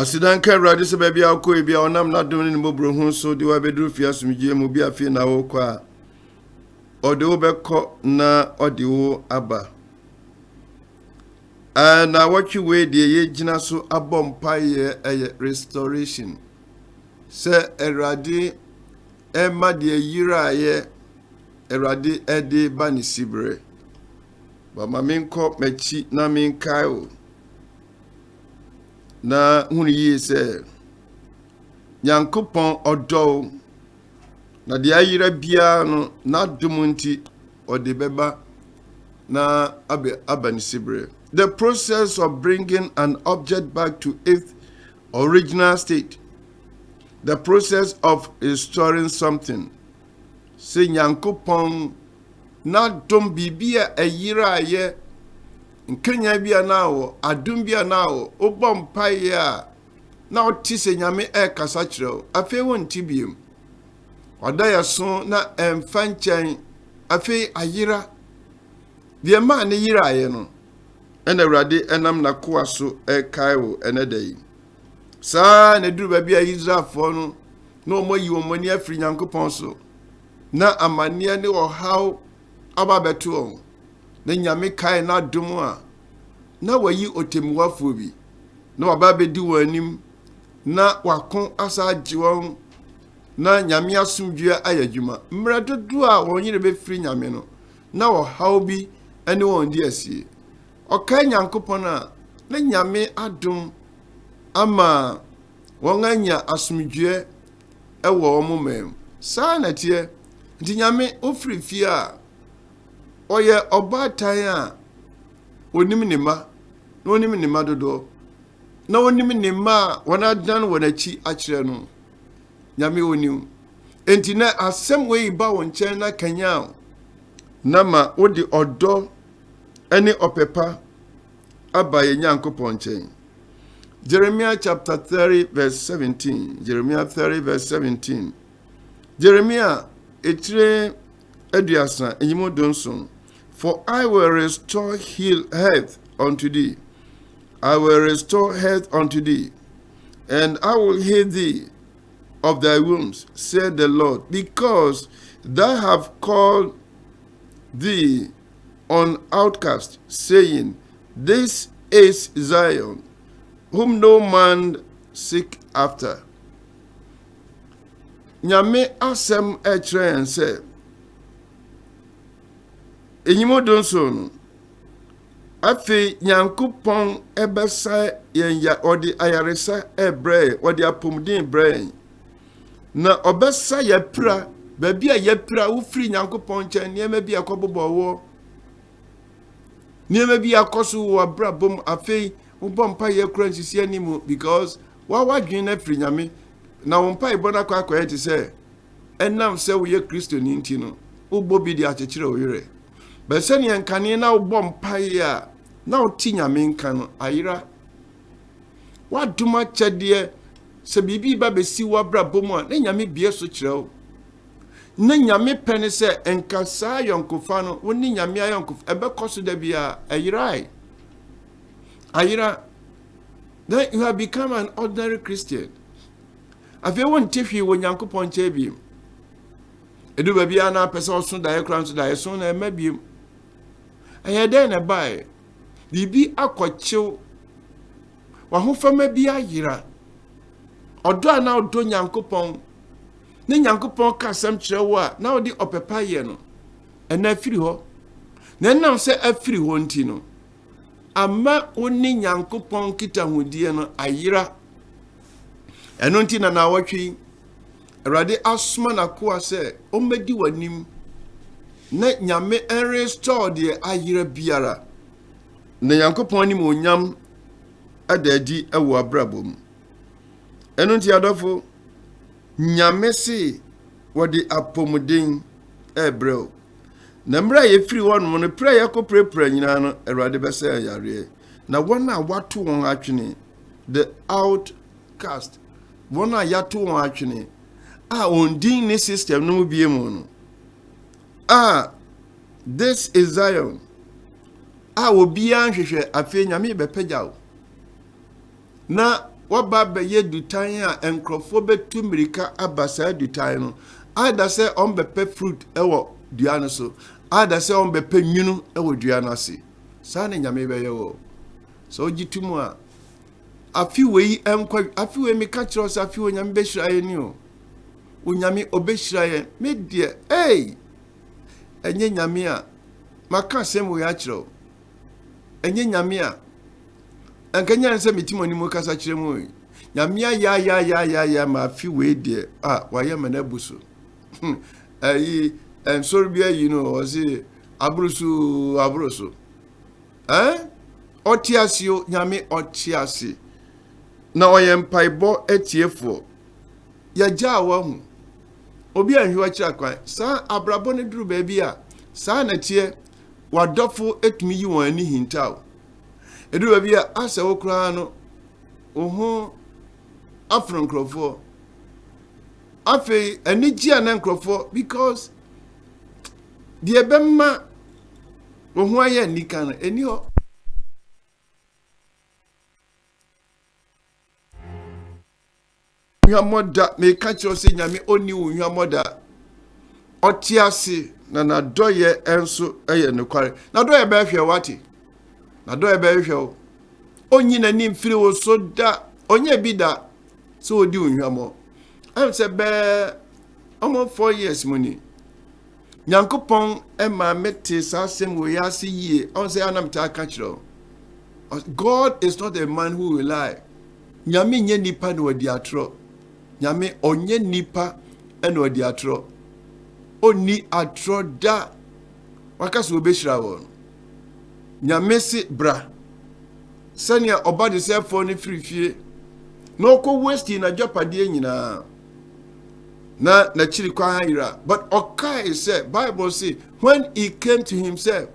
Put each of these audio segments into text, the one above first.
Asidanka Radi se baby ako ebi onam na dum ni mbobro hu so de wa bedru fia sumgie mu bi afi na wo kwa ode wo beko na ode wo aba na watchi we de ye gina so abompa ye restoration se erade ma de yira ye erade ede bani sibre ba maminko mechi na minkai o na hunu yi se Nyankopon odo na de ayira bia no na dumunti ode beba na abani sibre. The process of bringing an object back to its original state, the process of restoring something. Se Nyankopon na dum bibia ayira ye nkenya bia na wo adum bia na wo obom paye a na otise nyame kasa kireo afi wonti biem odaya so na emfanchan afi ayira de ma ne yira ye no ena Awurade enam na koa so kai wo enedai sa na duru ba bia Israelfo no na omoyi omani afri Nyankopon so na amane ne ohaw ababeto on na nyame kai na dum a na wayi otemuwafo bi na wababedi wanim na wakon asa jiwon na nyame asumdua ayadwuma mradodo a wonyire be firi nyame no na ohaw bi ene won di asie okai Nyankopon a na nyame adum ama won anya asumdua ewo omomem sa na tie nti nyame ofiri fie a oye obatan a onim ne ma na onim ne ma dodo na onim ne ma wana dan wanachi akire no nyame onim enti na asem we ba won chen na kanya na ma odi odo ene opepa abaye Nyankopon chen. Jeremiah chapter 30 verse 17. Jeremiah 30 verse 17. Jeremiah etire eduasa enyimo donson. For I will restore health unto thee. I will restore health unto thee, and I will heal thee of thy wounds, said the Lord, because thou have called thee an outcast, saying, This is Zion, whom no man seek after. Nyame asem echere en se enyimo donson afi Nyankopon ebesa yenya odi ayaresa ebre odi apomdin bre na obesa yapra babi a yapra ufiri Nyankopon chen niema bi akobobowo niema bi akoso wo abrabom afi ubompa ye kura nsisi animu because wadwen na firi nyame na wompa ibona kwa enti se enam se wo ye Kristo ni nti no ubo bi di akekere oyire besani enkane na ubompa ya na oti nyame nka no ayira waduma chede se bibi ba besi wabrabom a na nyame bie so kireo na nyame pene se enkasa yonkofa no woni nyame ayonkofa ebekoso da bia ayira then you have become an ordinary Christian. If you want to hear when Yankopon chebi, edu baby ana person so die crown so die so na maybe I had then a buy bibi akwachew wa ho fama bi ayira odo ana odo Nyankopon ne Nyankopon ka sam kirewo a na odi opepa ye no ena afiri ho na nam se afiri ho nti no ama oni Nyankopon kita hodie no ayira eno nti na watwi Awurade asoma na koa se omedi wanim na nyame restore de ayira biara na Nyankopon ni onyam adadi ewo abrabom eno nti adofo nyame se wodi apomuden ebrel na mra ye firi won no prayer ko prepare nyina no Awurade bese yare na wona wato won atwene the outcast wona yato won atwene ondin ni system no bie mu no this is Zion obi anhwehwe afi nyame bepagyaw na waba be ye dutan a enkrofo betu mirika abasa dutan no ada se on bepe fruit ewo dua no so ada se on bepe nwunu ewo dua no ase sa na nyame be ye wo so gitumu a afi wei enkwa afi wei me ka kiro sa afi wo nyame be hira ye ni o onyame obehira ye me de enye nyame a maka sem wo ya kiro enye nyame a ankanya nse mitimo ni mo kasa kire mu nyame ya ma afi wei de wa ye manabuso ayi ensori bia you know o say abrusu otiasio nyame otiasi na oyem paibo etiefo ya jawa hu obi anhwa kira kwan sa abrabo ne duru ba bia sa na tie wadofo etumi yi won ani hintaw eduru ba bia asa wo kura no oho afro nkrofo afi anigi anan nkrofo because the ebemma oho aye nika no eni ho Moda me catch you say nyame oni wo moda otiase na doye enso eye ne kware na doye be hwe wati na doye be hwe o onyi na ni mfiri wo so da onye bi da so odi onhwamo am se be omo 4 years muni nyankopon e ma mete sa sem wo ya se yie on say anam ta catch you God is not a man who will lie nyame nye nipa no odi atro nyame onye nipa eno odi atro oni atro da wakase obehira won nyame si bra sania obade sefo ni firifie no ko waste na jopade nyina na chiri kwa hira but okay say Bible say when he came to himself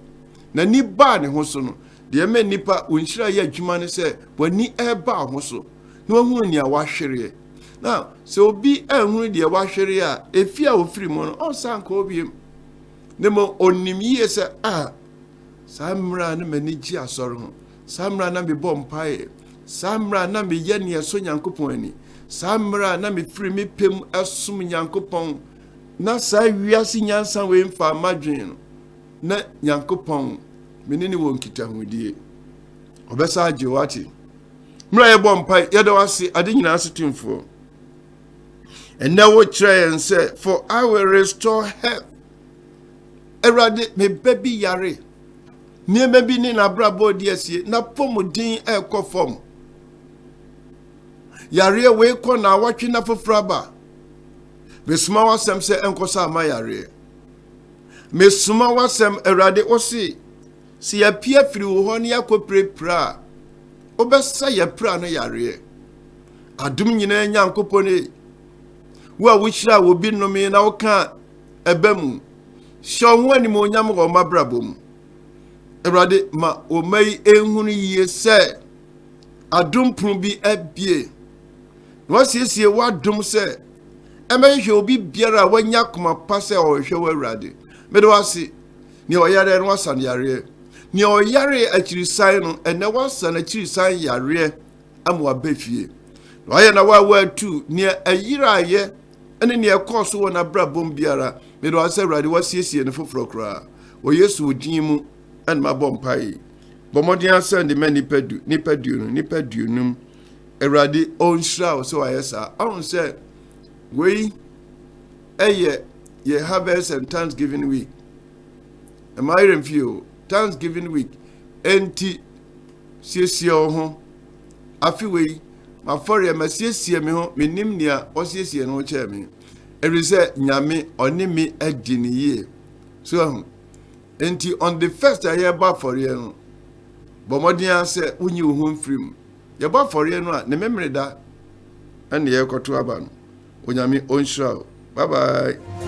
na ni ba ne ho so no de me nipa onhira ya adwuma ne say wani eba ho so no hu ni a wahwere now so obi ehunu de wahwere a efia ofiri mu no on sanka obiem nemo onim yie se samra na manigi asoro ho samra na me bompae samra na me ye ne so nyankopon ani samra na me firi me pem asum nyankopon na sa wiase nyansa we mfa madwen na nyankopon menini won kitahudie obesa age wati mra ye bompae ye da wase ade nyina asetimfo and now we try and say, for I will restore health. Erade me baby yare. Ni maybe ni na brabo diesie na pomodin ekofom. Yare we ko na watwi na fofraba. Me suma wasem se enkosa ama yare. Me suma wasem erade osi. Si ya pia firi wo ho ne yakopre pra. Obesa ya pra na yare. Adum nyina nyankopone wa wuchira wo bi no me na wo ka ebam sho wani mo nyam go mabrabom erade ma o mai ehunu yie se adum pru bi abie no siesie wadum se emehwe obi biara wanya koma pase o hwe wa erade me do wase ni oyare no wasan yare ni oyare akirisan no ene wasan akirisan yare amwa befie no aye na wa tu ni ayiraye ene ne ekoso wona brabom biara me do ase rade wasiesie ne foforo kra o Yesu odin mu en ma bompai bomodin asande mani padu ni padu num erade onhira so ayesa on say we ye harvest and Thanksgiving week am I review Thanksgiving week enti siesie ho afi we ma fore ma siesie me ho menim nia o siesie no che me erize nyame oni mi adini ye so enti on the first year ba for ye no bomodian se unyi wo ho mfrim ye ba for ye no a ne memre da ene ye koto aba no onyame onhira bye bye.